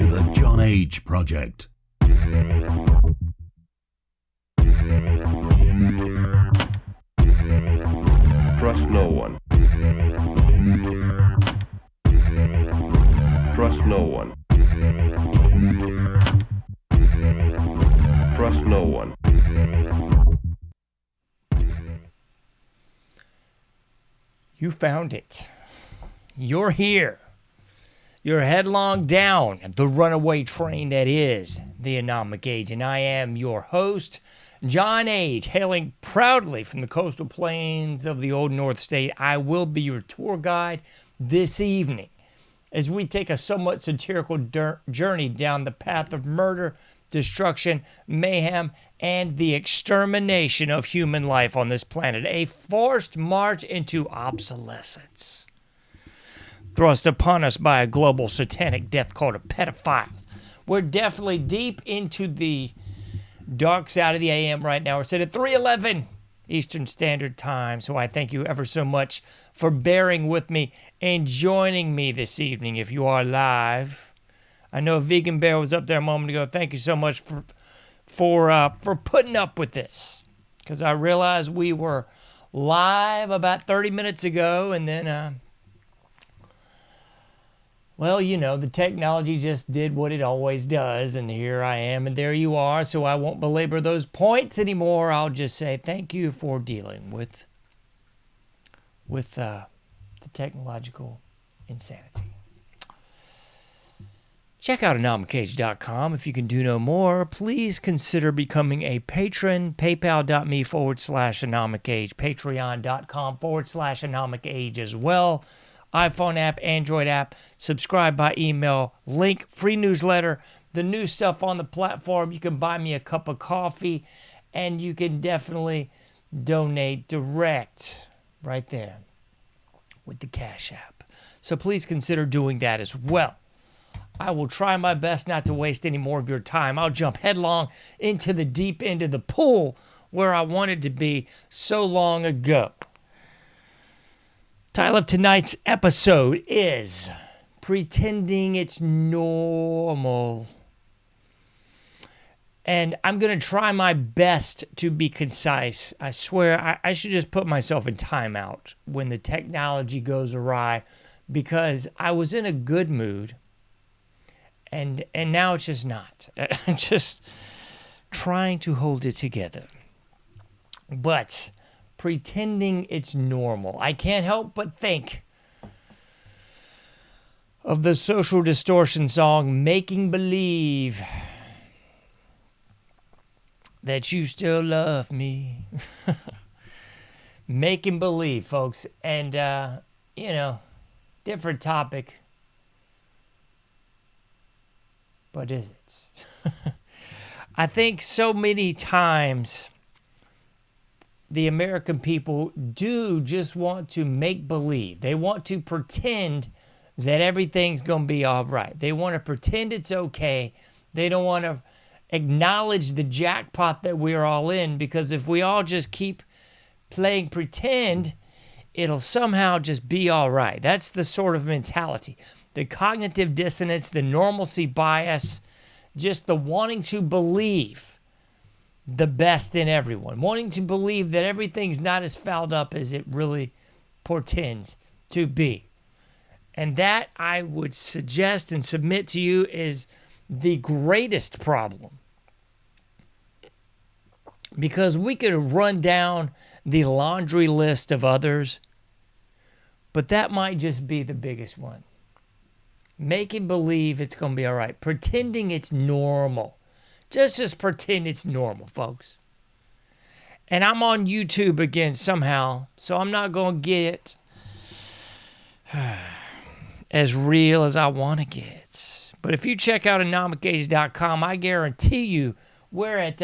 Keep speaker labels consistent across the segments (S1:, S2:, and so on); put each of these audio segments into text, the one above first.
S1: the JohnAge Project.
S2: Trust no one. Trust no one. Trust no one.
S3: You found it. You're here. You're headlong down the runaway train that is the AnomicAge, and I am your host, JohnAge, hailing proudly from the coastal plains of the Old North State. I will be your tour guide this evening as we take a somewhat satirical journey down the path of murder, destruction, mayhem, and the extermination of human life on this planet. A forced march into obsolescence, thrust upon us by a global satanic death cult of pedophiles. We're definitely deep into the dark side of the AM right now. We're set at 3:11 Eastern Standard Time, so I thank you ever so much for bearing with me and joining me this evening if you are live. I know Vegan Bear was up there a moment ago. Thank you so much for putting up with this, because I realized we were live about 30 minutes ago, and then well, you know, the technology just did what it always does, and here I am, and there you are, so I won't belabor those points anymore. I'll just say thank you for dealing with the technological insanity. Check out AnomicAge.com. If you can do no more, please consider becoming a patron. PayPal.me/AnomicAge. Patreon.com/AnomicAge as well. iPhone app, Android app. Subscribe by email. Link, free newsletter. The new stuff on the platform. You can buy me a cup of coffee. And you can definitely donate direct right there with the Cash App. So please consider doing that as well. I will try my best not to waste any more of your time. I'll jump headlong into the deep end of the pool where I wanted to be so long ago. Title of tonight's episode is Pretending It's Normal. And I'm going to try my best to be concise. I swear I should just put myself in timeout when the technology goes awry, because I was in a good mood. And now it's just not. I'm just trying to hold it together. But pretending it's normal. I can't help but think of the Social Distortion song, Making Believe That You Still Love Me. Making believe, folks. And, you know, different topic. But is it? I think so many times the American people do just want to make believe. They want to pretend that everything's going to be all right. They want to pretend it's okay. They don't want to acknowledge the jackpot that we're all in, because if we all just keep playing pretend, it'll somehow just be all right. That's the sort of mentality. The cognitive dissonance, the normalcy bias, just the wanting to believe the best in everyone, wanting to believe that everything's not as fouled up as it really portends to be. And that, I would suggest and submit to you, is the greatest problem. Because we could run down the laundry list of others, but that might just be the biggest one. Making believe it's going to be all right. Pretending it's normal. Just pretend it's normal, folks. And I'm on YouTube again somehow, so I'm not going to get as real as I want to get. But if you check out AnomicAge.com, I guarantee you we're at,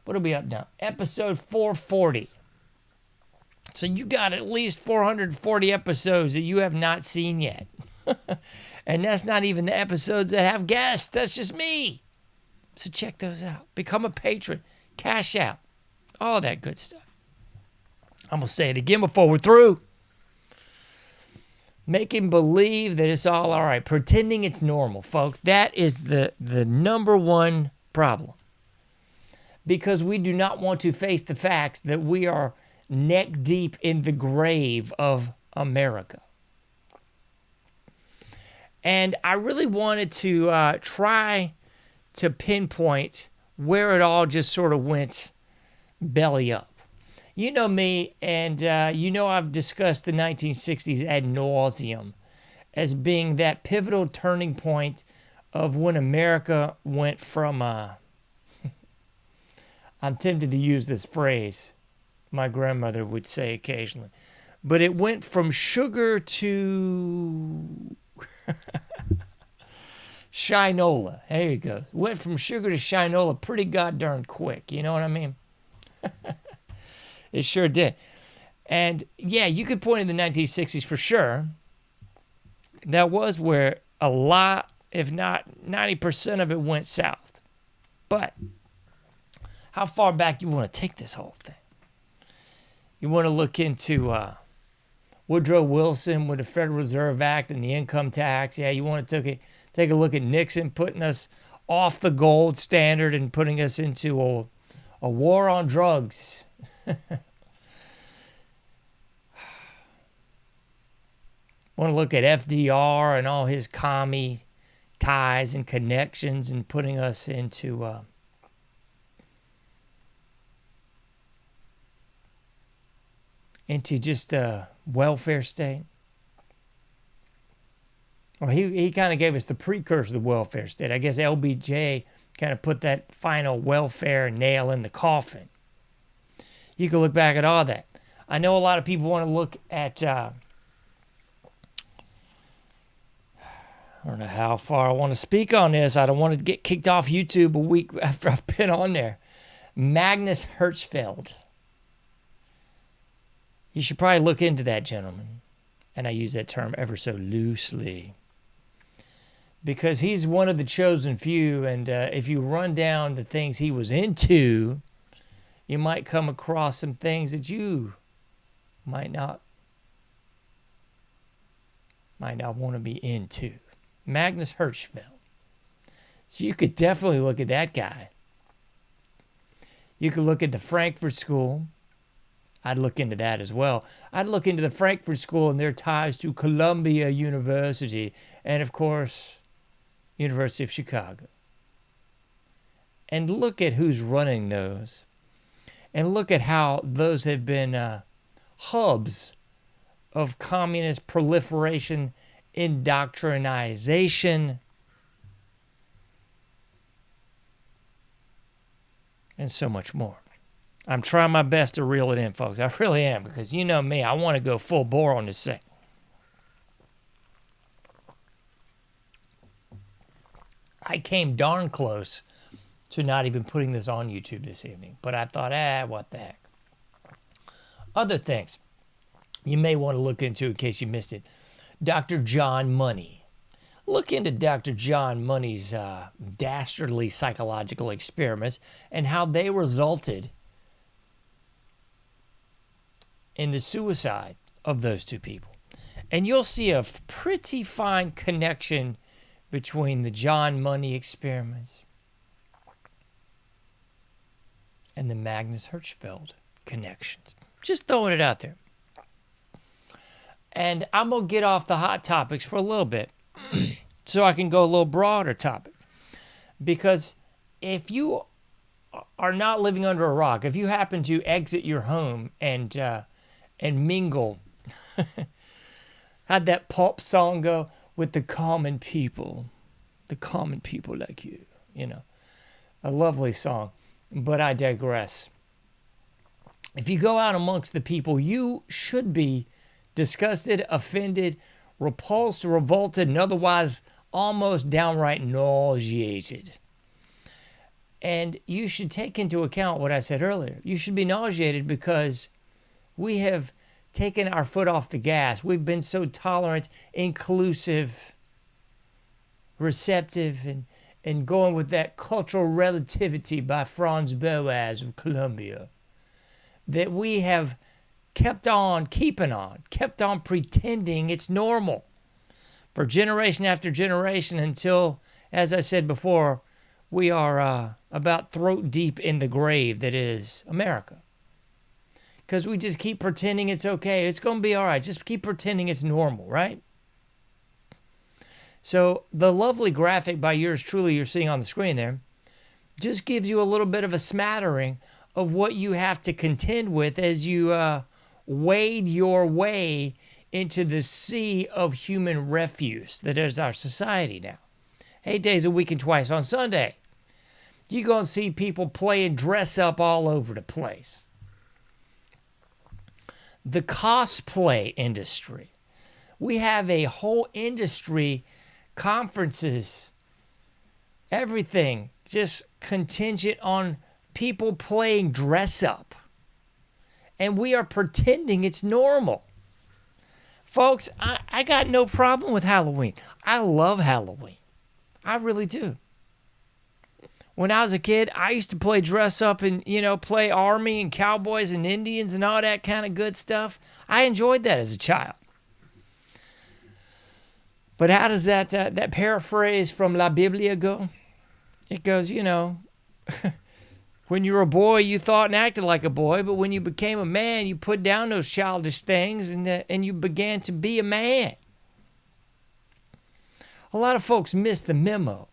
S3: what are we up now? Episode 440. So you got at least 440 episodes that you have not seen yet. And that's not even the episodes that have guests. That's just me. So check those out. Become a patron. Cash out. All that good stuff. I'm going to say it again before we're through. making believe that it's all right, pretending it's normal, folks. That is the number one problem. Because we do not want to face the facts that we are neck deep in the grave of America. And I really wanted to try to pinpoint where it all just sort of went belly up. You know me, and you know I've discussed the 1960s ad nauseum as being that pivotal turning point of when America went from, I'm tempted to use this phrase my grandmother would say occasionally, but it went from sugar to Shinola. There you go. Went from sugar to Shinola pretty goddamn quick. You know what I mean? It sure did. And yeah, you could point in the 1960s for sure. That was where a lot, if not 90% of it went south. But how far back you want to take this whole thing? You want to look into Woodrow Wilson with the Federal Reserve Act and the income tax. Yeah, you want to take a look at Nixon putting us off the gold standard and putting us into a war on drugs. Want to look at FDR and all his commie ties and connections and putting us into just a welfare state. Well, he kind of gave us the precursor to the welfare state. I guess LBJ kind of put that final welfare nail in the coffin. You can look back at all that. I know a lot of people want to look at, I don't know how far I want to speak on this. I don't want to get kicked off YouTube a week after I've been on there. Magnus Hirschfeld. You should probably look into that gentleman. And I use that term ever so loosely. Because he's one of the chosen few, and if you run down the things he was into, you might come across some things that you might not want to be into. Magnus Hirschfeld. So you could definitely look at that guy. You could look at the Frankfurt School. I'd look into that as well. I'd look into the Frankfurt School and their ties to Columbia University and, of course, University of Chicago. And look at who's running those. And look at how those have been hubs of communist proliferation, indoctrination, and so much more. I'm trying my best to reel it in, folks. I really am, because you know me, I want to go full bore on this thing. I came darn close to not even putting this on YouTube this evening, but I thought, what the heck. Other things you may want to look into in case you missed it. Dr. John Money. Look into Dr. John Money's dastardly psychological experiments and how they resulted in the suicide of those two people. And you'll see a pretty fine connection between the John Money experiments and the Magnus Hirschfeld connections. Just throwing it out there. And I'm going to get off the hot topics for a little bit so I can go a little broader topic. Because if you are not living under a rock, if you happen to exit your home and mingle, how'd that pop song go? With the common people like you, a lovely song, but I digress. If you go out amongst the people, you should be disgusted, offended, repulsed, revolted, and otherwise almost downright nauseated. And you should take into account what I said earlier. You should be nauseated because we have taken our foot off the gas. We've been so tolerant, inclusive, receptive, and going with that cultural relativity by Franz Boas of Colombia, that we have kept on keeping on, kept on pretending it's normal for generation after generation until, as I said before, we are about throat deep in the grave that is America. Because we just keep pretending it's okay. It's going to be all right. Just keep pretending it's normal, right? So the lovely graphic by yours truly you're seeing on the screen there just gives you a little bit of a smattering of what you have to contend with as you wade your way into the sea of human refuse that is our society now. 8 days a week and twice on Sunday. You're going to see people playing dress up all over the place. The cosplay industry. We have a whole industry, conferences, everything just contingent on people playing dress up. And we are pretending it's normal. Folks, I got no problem with Halloween. I love Halloween. I really do. When I was a kid, I used to play dress up and, play army and cowboys and Indians and all that kind of good stuff. I enjoyed that as a child. But how does that paraphrase from La Biblia go? It goes, when you were a boy, you thought and acted like a boy, but when you became a man, you put down those childish things and you began to be a man. A lot of folks miss the memo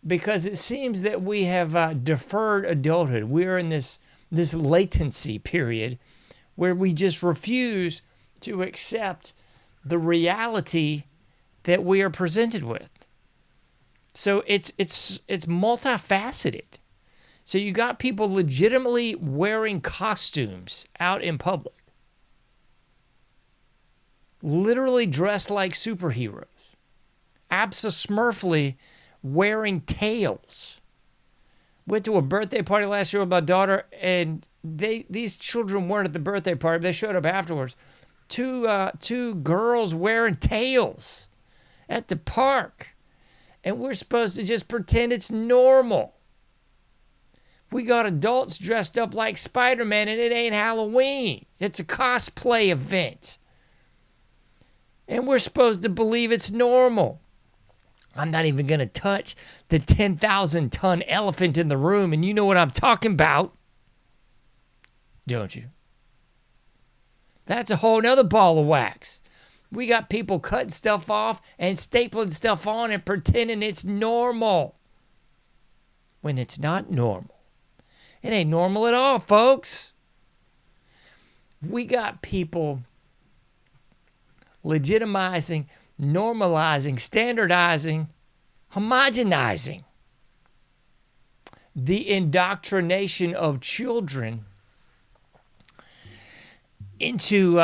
S3: because it seems that we have deferred adulthood. We're in this latency period where we just refuse to accept the reality that we are presented with. So it's multifaceted. So you got people legitimately wearing costumes out in public, literally dressed like superheroes, abso-smurfly wearing tails. Went to a birthday party last year with my daughter, and these children weren't at the birthday party. They showed up afterwards. Two girls wearing tails at the park, and we're supposed to just pretend it's normal. We got adults dressed up like Spider-Man, and it ain't Halloween. It's a cosplay event. And we're supposed to believe it's normal. I'm not even going to touch the 10,000-ton elephant in the room, and you know what I'm talking about, don't you? That's a whole nother ball of wax. We got people cutting stuff off and stapling stuff on and pretending it's normal when it's not normal. It ain't normal at all, folks. We got people legitimizing, normalizing, standardizing, homogenizing the indoctrination of children into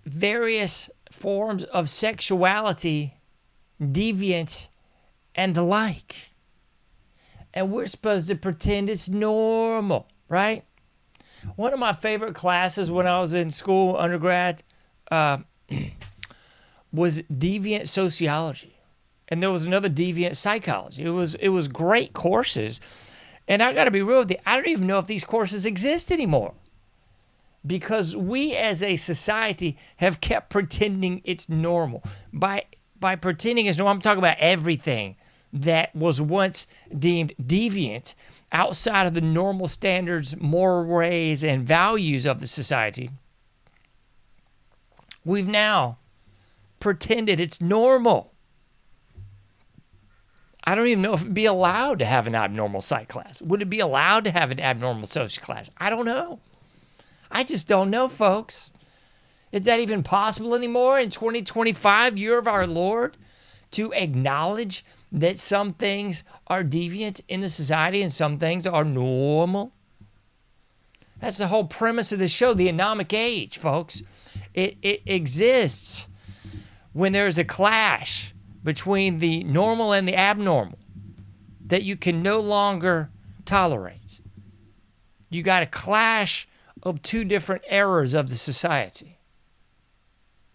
S3: various forms of sexuality, deviant, and the like. And we're supposed to pretend it's normal, right? One of my favorite classes when I was in school, undergrad, was deviant sociology. And there was another deviant psychology. It was great courses. And I got to be real with you, I don't even know if these courses exist anymore. Because we as a society have kept pretending it's normal. By pretending it's normal, I'm talking about everything that was once deemed deviant outside of the normal standards, mores, and values of the society. We've now pretended it's normal. I don't even know if it'd be allowed to have an abnormal psych class. Would it be allowed to have an abnormal social class? I don't know. I just don't know, folks. Is that even possible anymore in 2025, year of our Lord, to acknowledge that some things are deviant in the society and some things are normal? That's the whole premise of the show, the AnomicAge, folks. It exists when there's a clash between the normal and the abnormal that you can no longer tolerate. You got a clash of two different eras of the society.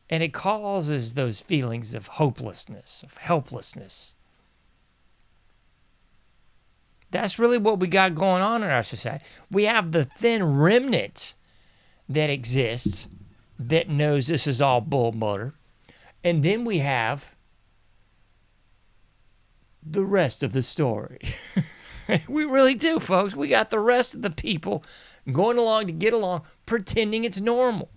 S3: And it causes those feelings of hopelessness, of helplessness. That's really what we got going on in our society. We have the thin remnant that exists that knows this is all bull butter. And then we have the rest of the story. We really do, folks. We got the rest of the people going along to get along, pretending it's normal.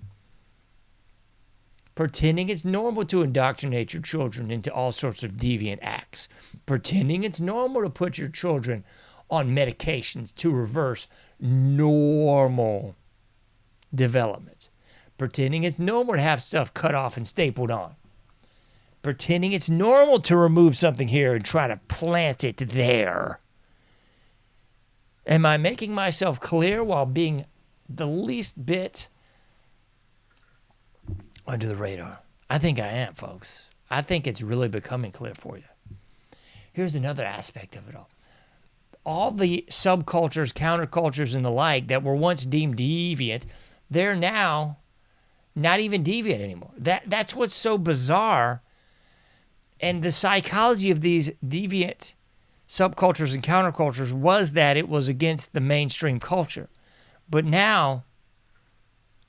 S3: Pretending it's normal to indoctrinate your children into all sorts of deviant acts. Pretending it's normal to put your children on medications to reverse normal development. Pretending it's normal to have stuff cut off and stapled on. Pretending it's normal to remove something here and try to plant it there. Am I making myself clear while being the least bit under the radar? I think I am, folks. I think it's really becoming clear for you. Here's another aspect of it all. All the subcultures, countercultures, and the like that were once deemed deviant, they're now not even deviant anymore. That's what's so bizarre. And the psychology of these deviant subcultures and countercultures was that it was against the mainstream culture. But now,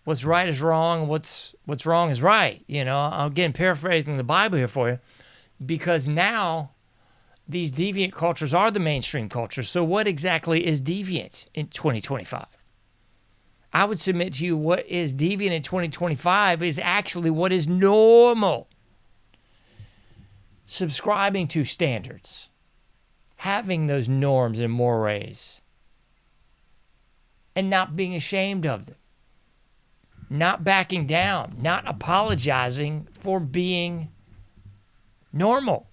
S3: what's right is wrong, and what's wrong is right. You know, I'm again paraphrasing the Bible here for you, because now these deviant cultures are the mainstream culture. So what exactly is deviant in 2025? I would submit to you what is deviant in 2025 is actually what is normal. Subscribing to standards, having those norms and mores, and not being ashamed of them, not backing down, not apologizing for being normal,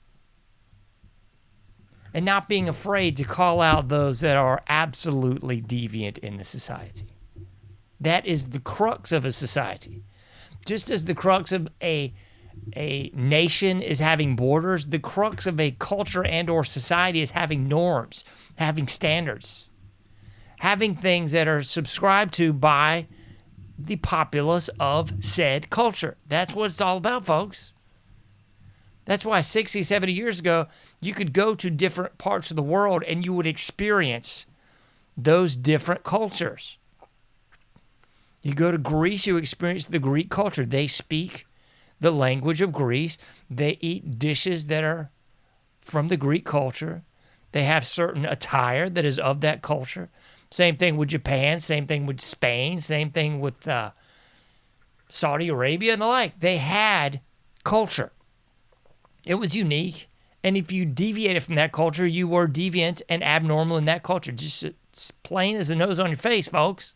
S3: and not being afraid to call out those that are absolutely deviant in the society. That is the crux of a society. Just as the crux of a nation is having borders, the crux of a culture and or society is having norms, having standards, having things that are subscribed to by the populace of said culture. That's what it's all about, folks. That's why 60, 70 years ago, you could go to different parts of the world and you would experience those different cultures. You go to Greece, you experience the Greek culture. They speak the language of Greece. They eat dishes that are from the Greek culture. They have certain attire that is of that culture. Same thing with Japan, same thing with Spain, same thing with Saudi Arabia and the like. They had culture. It was unique. And if you deviated from that culture, you were deviant and abnormal in that culture. Just as plain as the nose on your face, folks.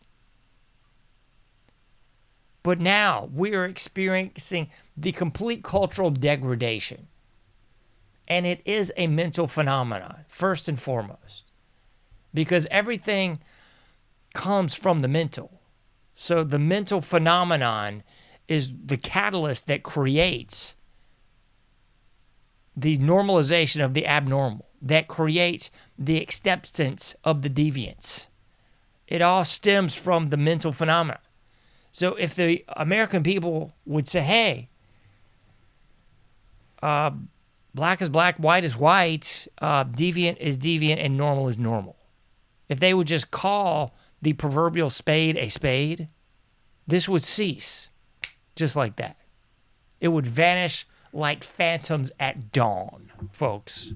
S3: But now we are experiencing the complete cultural degradation. And it is a mental phenomenon, first and foremost. Because everything comes from the mental. So the mental phenomenon is the catalyst that creates the normalization of the abnormal, that creates the acceptance of the deviance. It all stems from the mental phenomenon. So if the American people would say, hey, black is black, white is white, deviant is deviant, and normal is normal. If they would just call the proverbial spade a spade, this would cease just like that. It would vanish like phantoms at dawn, folks.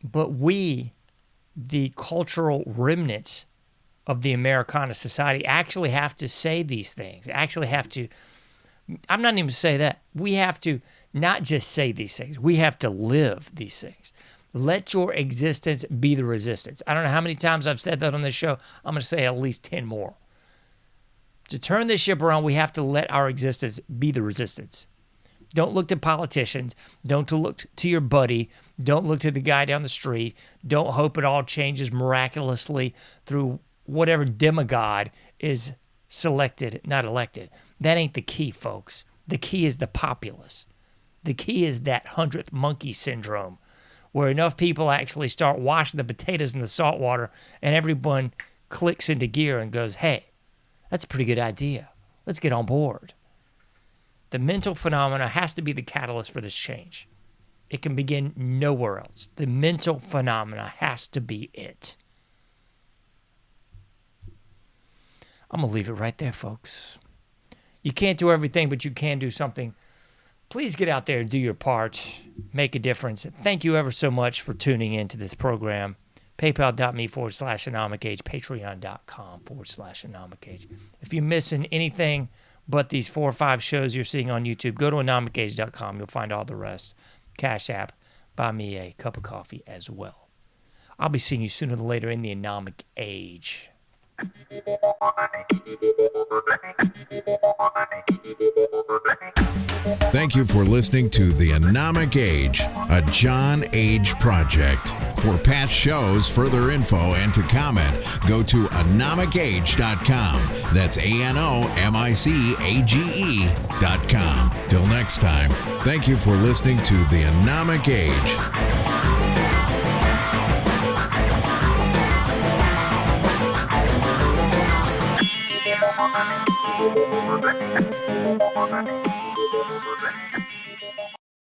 S3: But we, the cultural remnants of the Americana society, actually have to say these things. Actually have to, I'm not even say that. We have to not just say these things. We have to live these things. Let your existence be the resistance. I don't know how many times I've said that on this show. I'm going to say at least 10 more. To turn this ship around, we have to let our existence be the resistance. Don't look to politicians. Don't look to your buddy. Don't look to the guy down the street. Don't hope it all changes miraculously through whatever demigod is selected, not elected. That ain't the key, folks. The key is the populace. The key is that 100th monkey syndrome, where enough people actually start washing the potatoes in the salt water and everyone clicks into gear and goes, hey, that's a pretty good idea. Let's get on board. The mental phenomena has to be the catalyst for this change. It can begin nowhere else. The mental phenomena has to be it. I'm going to leave it right there, folks. You can't do everything, but you can do something. Please get out there and do your part. Make a difference. Thank you ever so much for tuning in to this program. PayPal.me/AnomicAge, Patreon.com/AnomicAge. If you're missing anything but these 4 or 5 shows you're seeing on YouTube, go to AnomicAge.com. You'll find all the rest. Cash App. Buy me a cup of coffee as well. I'll be seeing you sooner than later in the Anomic Age.
S4: Thank you for listening to the AnomicAge, a JohnAge project. For past shows, further info, and to comment, go to AnomicAge.com. That's AnomicAge.com. Till next time, thank you for listening to the AnomicAge.
S5: Thank you.